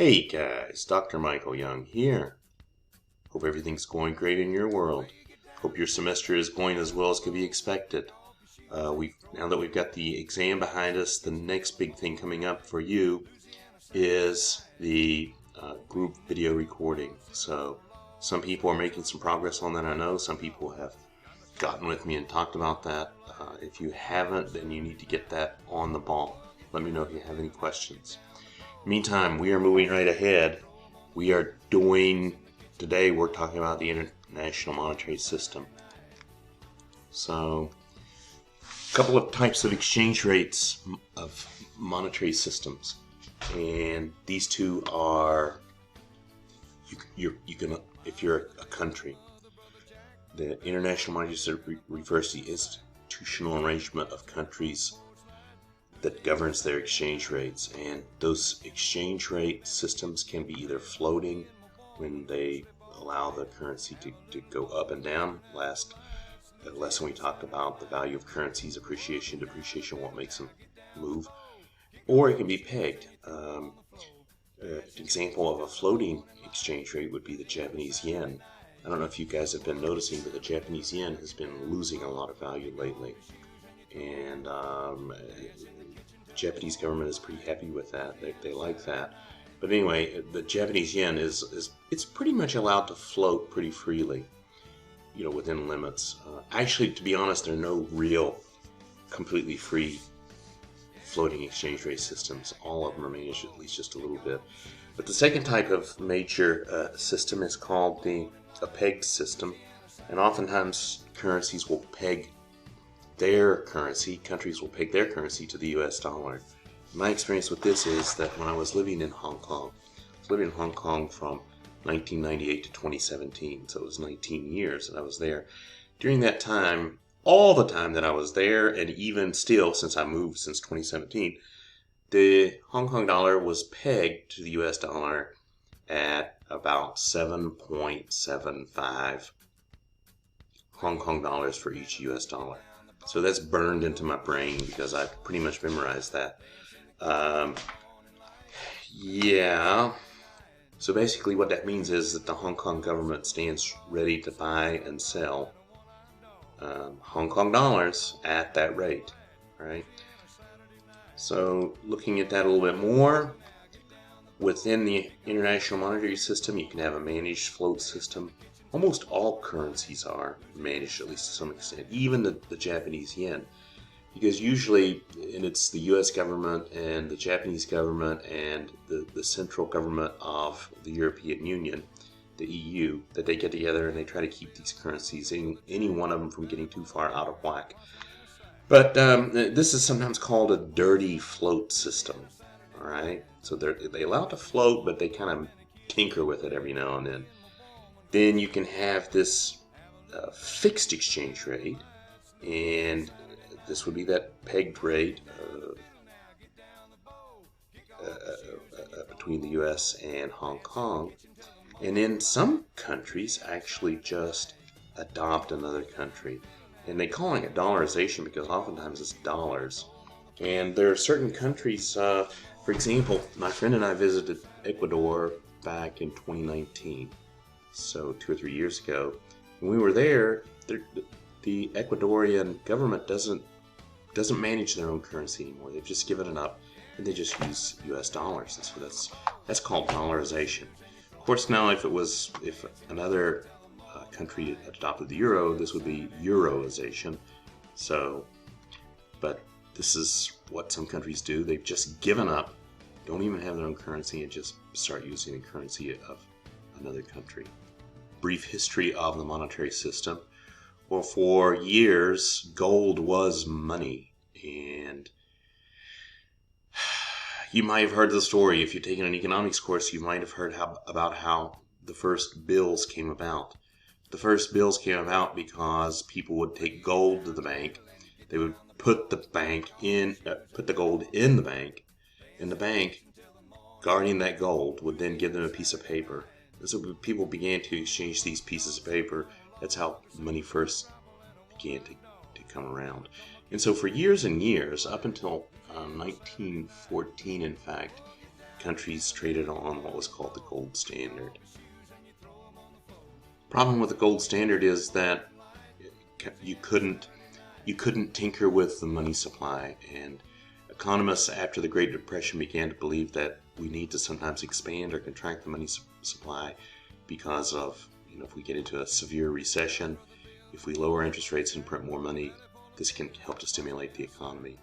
Hey guys, Dr. Michael Young here. Hope everything's going great in your world. Hope your semester is going as well as could be expected. Now that we've got the exam behind us, the next big thing coming up for you is the group video recording. So some people are making some progress on that, I know. Some people have gotten with me and talked about that. If you haven't, then you need to get that on the ball. Let me know if you have any questions. Meantime, we are moving right ahead. Today we're talking about the International Monetary System. So, a couple of types of exchange rates of monetary systems. And these two are, if you're a country, the International Monetary System refers to the institutional arrangement of countries that governs their exchange rates, and those exchange rate systems can be either floating when they allow the currency to go up and down. Last lesson we talked about the value of currencies, appreciation, depreciation, what makes them move, or it can be pegged. An example of a floating exchange rate would be the Japanese yen. I don't know if you guys have been noticing, but the Japanese yen has been losing a lot of value lately, and the Japanese government is pretty happy with that. They like that. But anyway, the Japanese yen it's pretty much allowed to float pretty freely, within limits. Actually, to be honest, there are no real completely free floating exchange rate systems. All of them are managed at least just a little bit. But the second type of major system is called a pegged system, and oftentimes currencies will peg countries will peg their currency to the US dollar. My experience with this is that when I was living in Hong Kong, from 1998 to 2017, so it was 19 years that I was there. During that time, all the time that I was there, and even still since I moved since 2017, the Hong Kong dollar was pegged to the US dollar at about 7.75 Hong Kong dollars for each US dollar. So that's burned into my brain because I've pretty much memorized that. So basically what that means is that the Hong Kong government stands ready to buy and sell Hong Kong dollars at that rate. All right. So looking at that a little bit more, within the International Monetary System, you can have a managed float system. Almost all currencies are managed, at least to some extent, even the Japanese yen. Because usually, and it's the US government and the Japanese government and the central government of the European Union, the EU, that they get together and they try to keep these currencies, any one of them, from getting too far out of whack. But this is sometimes called a dirty float system. All right? So they allow it to float, but they kind of tinker with it every now and then. Then you can have this fixed exchange rate, and this would be that pegged rate between the US and Hong Kong. And then some countries actually just adopt another country. And they call it dollarization because oftentimes it's dollars. And there are certain countries, for example, my friend and I visited Ecuador back in 2019. So 2 or 3 years ago. When we were there, the Ecuadorian government doesn't manage their own currency anymore. They've just given it up, and they just use US dollars. That's called dollarization. Of course, now if another country adopted the euro, this would be euroization. So, but this is what some countries do. They've just given up, don't even have their own currency, and just start using the currency of another country. Brief history of the monetary system. Well, for years, gold was money, and you might have heard the story. If you've taken an economics course, you might have heard about how the first bills came about. The first bills came about because people would take gold to the bank. They would put the gold in the bank, and the bank, guarding that gold, would then give them a piece of paper. And so people began to exchange these pieces of paper. That's how money first began to come around. And so for years and years, up until 1914, in fact, countries traded on what was called the gold standard. Problem with the gold standard is that you couldn't tinker with the money supply, and economists after the Great Depression began to believe that we need to sometimes expand or contract the money supply because of, if we get into a severe recession, if we lower interest rates and print more money, this can help to stimulate the economy.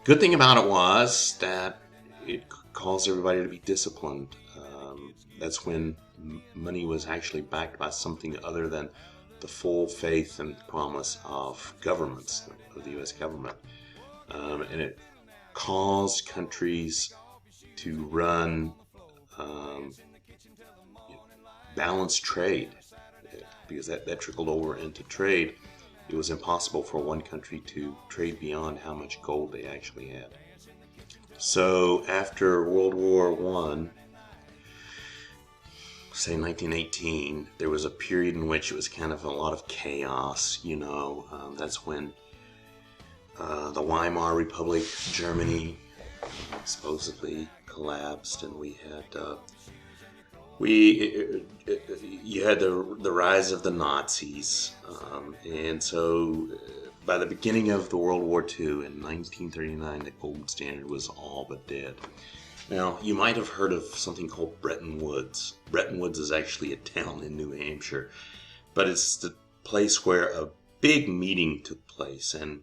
Good thing about it was that it caused everybody to be disciplined. That's when money was actually backed by something other than the full faith and promise of governments, of the U.S. government. And it caused countries to run balanced trade, because that trickled over into trade. It was impossible for one country to trade beyond how much gold they actually had. So after World War I, say 1918, there was a period in which it was kind of a lot of chaos. That's when the Weimar Republic, Germany, supposedly collapsed, and you had the rise of the Nazis, and so by the beginning of the World War II in 1939, the gold standard was all but dead. Now, you might have heard of something called Bretton Woods. Bretton Woods is actually a town in New Hampshire, but it's the place where a big meeting took place, and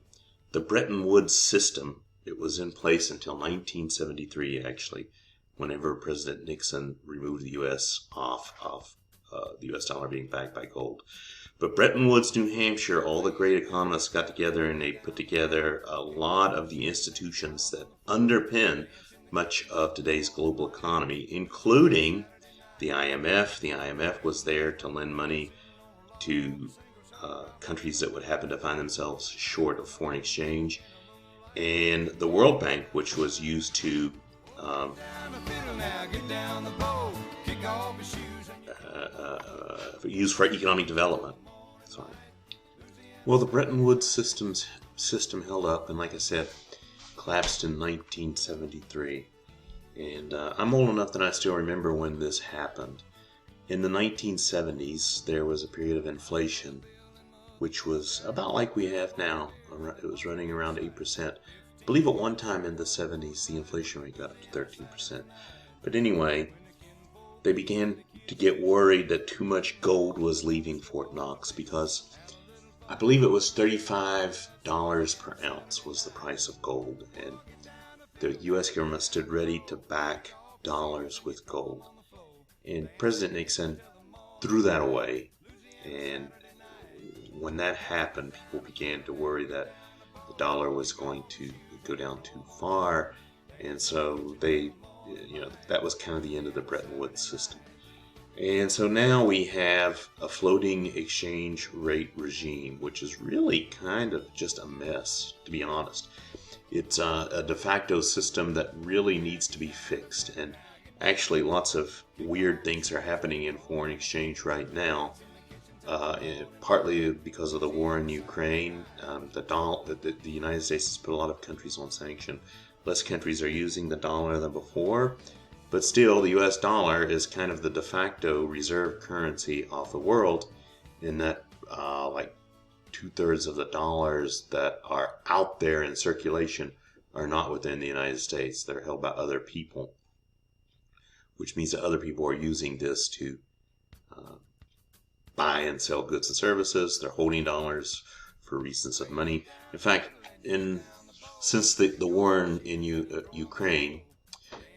the Bretton Woods system, it was in place until 1973, actually, whenever President Nixon removed the U.S. off of the U.S. dollar being backed by gold. But Bretton Woods, New Hampshire, all the great economists got together and they put together a lot of the institutions that underpin much of today's global economy, including the IMF. The IMF was there to lend money to countries that would happen to find themselves short of foreign exchange, and the World Bank, which was used to used for economic development. Sorry. Well, the Bretton Woods system held up, and like I said, collapsed in 1973. And I'm old enough that I still remember when this happened. In the 1970s, there was a period of inflation, which was about like we have now. It was running around 8%. I believe at one time in the 70s, the inflation rate got up to 13%. But anyway, they began to get worried that too much gold was leaving Fort Knox, because I believe it was $35 per ounce was the price of gold, and the U.S. government stood ready to back dollars with gold. And President Nixon threw that away, and when that happened, people began to worry that the dollar was going to go down too far, and so that was kind of the end of the Bretton Woods system. And so now we have a floating exchange rate regime, which is really kind of just a mess, to be honest. It's a de facto system that really needs to be fixed, and actually lots of weird things are happening in foreign exchange right now, partly because of the war in Ukraine. The United States has put a lot of countries on sanction. Less countries are using the dollar than before, but still the US dollar is kind of the de facto reserve currency of the world, in that like 2/3 of the dollars that are out there in circulation are not within the United States. They're held by other people, which means that other people are using this to buy and sell goods and services. They're holding dollars for reasons of money. In fact, since the war in Ukraine,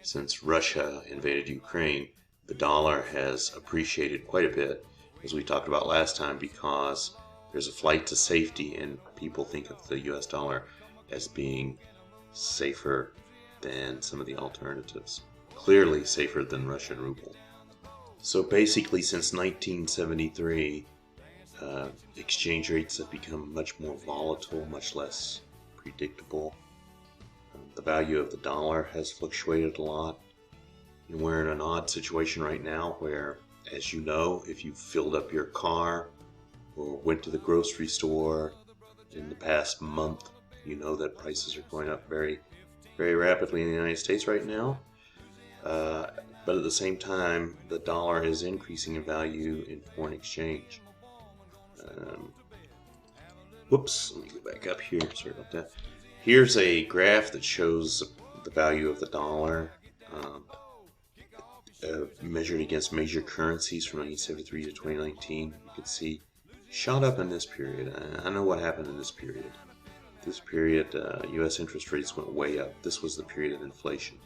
since Russia invaded Ukraine, the dollar has appreciated quite a bit, as we talked about last time, because there's a flight to safety, and people think of the US dollar as being safer than some of the alternatives. Clearly safer than Russian ruble. So basically, since 1973, exchange rates have become much more volatile, much less predictable. The value of the dollar has fluctuated a lot. And we're in an odd situation right now where, as you know, if you filled up your car or went to the grocery store in the past month, you know that prices are going up very very rapidly in the United States right now. But at the same time, the dollar is increasing in value in foreign exchange. Whoops, let me go back up here. Sorry about that. Here's a graph that shows the value of the dollar measured against major currencies from 1973 to 2019. You can see shot up in this period. I know what happened in this period. This period, U.S. interest rates went way up. This was the period of inflation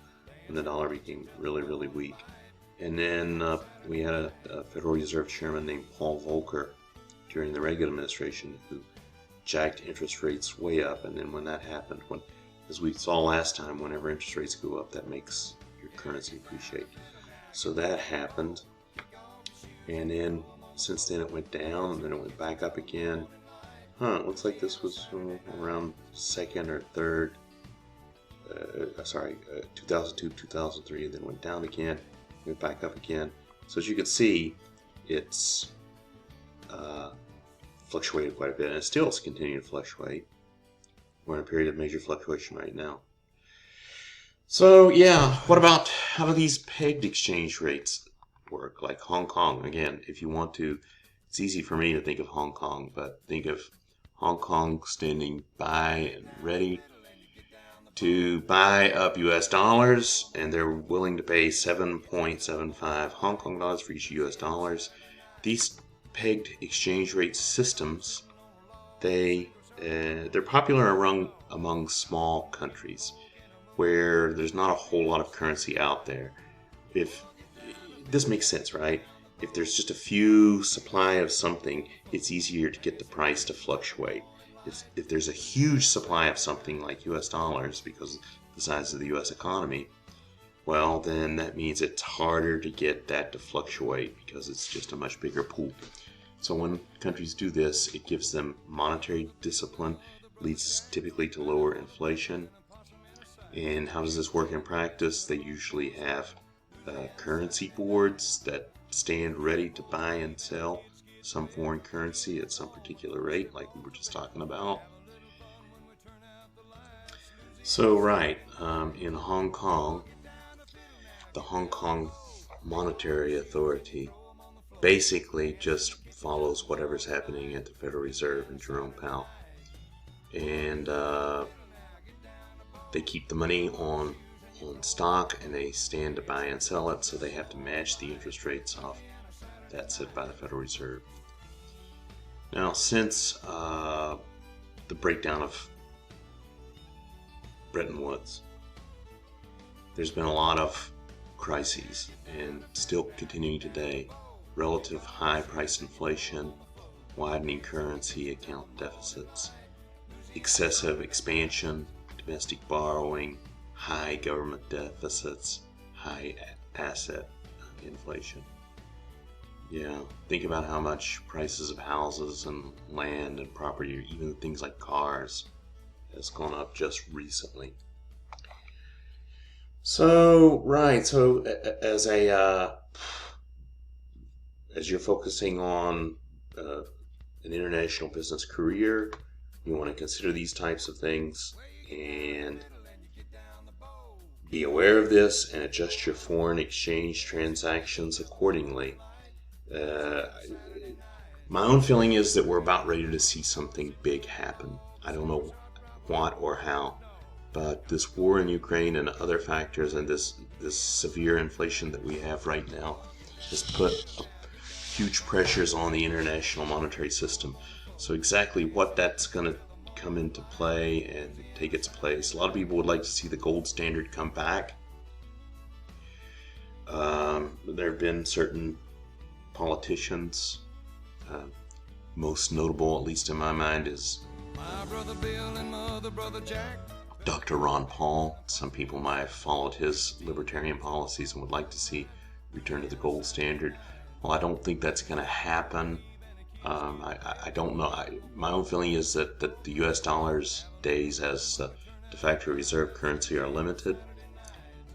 when the dollar became really, really weak. And then we had a Federal Reserve chairman named Paul Volcker during the Reagan administration who jacked interest rates way up. And then when that happened, as we saw last time, whenever interest rates go up, that makes your currency appreciate. So that happened. And then since then it went down, and then it went back up again. It looks like this was around second or third, 2002, 2003, and then went down again, went back up again. So as you can see, it's fluctuated quite a bit, and it still is continuing to fluctuate. We're in a period of major fluctuation right now. So yeah, how do these pegged exchange rates work? Like Hong Kong, again, if you want to, it's easy for me to think of Hong Kong, but think of Hong Kong standing by and ready to buy up US dollars, and they're willing to pay 7.75 Hong Kong dollars for each US dollars. These pegged exchange rate systems, they're popular among small countries where there's not a whole lot of currency out there. If this makes sense, right? If there's just a few supply of something, it's easier to get the price to fluctuate. If there's a huge supply of something like US dollars because of the size of the US economy, well, then that means it's harder to get that to fluctuate because it's just a much bigger pool. So when countries do this, it gives them monetary discipline, leads typically to lower inflation. And how does this work in practice? They usually have currency boards that stand ready to buy and sell some foreign currency at some particular rate, like we were just talking about. So in Hong Kong, the Hong Kong Monetary Authority basically just follows whatever's happening at the Federal Reserve and Jerome Powell. And they keep the money on stock, and they stand to buy and sell it, so they have to match the interest rates off that set by the Federal Reserve. Now, since the breakdown of Bretton Woods, there's been a lot of crises, and still continuing today. Relative high price inflation, widening currency account deficits, excessive expansion, domestic borrowing, high government deficits, high asset inflation. Yeah, think about how much prices of houses and land and property, even things like cars, has gone up just recently. So as you're focusing on an international business career, you want to consider these types of things and be aware of this and adjust your foreign exchange transactions accordingly. My own feeling is that we're about ready to see something big happen. I don't know what or how, but this war in Ukraine and other factors and this severe inflation that we have right now has put huge pressures on the international monetary system. So exactly what that's going to come into play and take its place. A lot of people would like to see the gold standard come back. There have been certain politicians, most notable, at least in my mind, is my brother Bill and my other brother Jack. Dr. Ron Paul. Some people might have followed his libertarian policies and would like to see return to the gold standard. Well, I don't think that's going to happen. I don't know. My own feeling is that the U.S. dollar's days as de facto reserve currency are limited.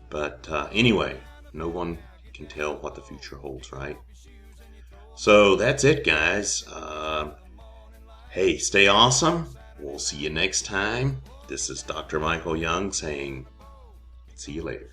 But anyway, no one can tell what the future holds, right? So that's it, guys. Hey, stay awesome. We'll see you next time. This is Dr. Michael Young saying See you later.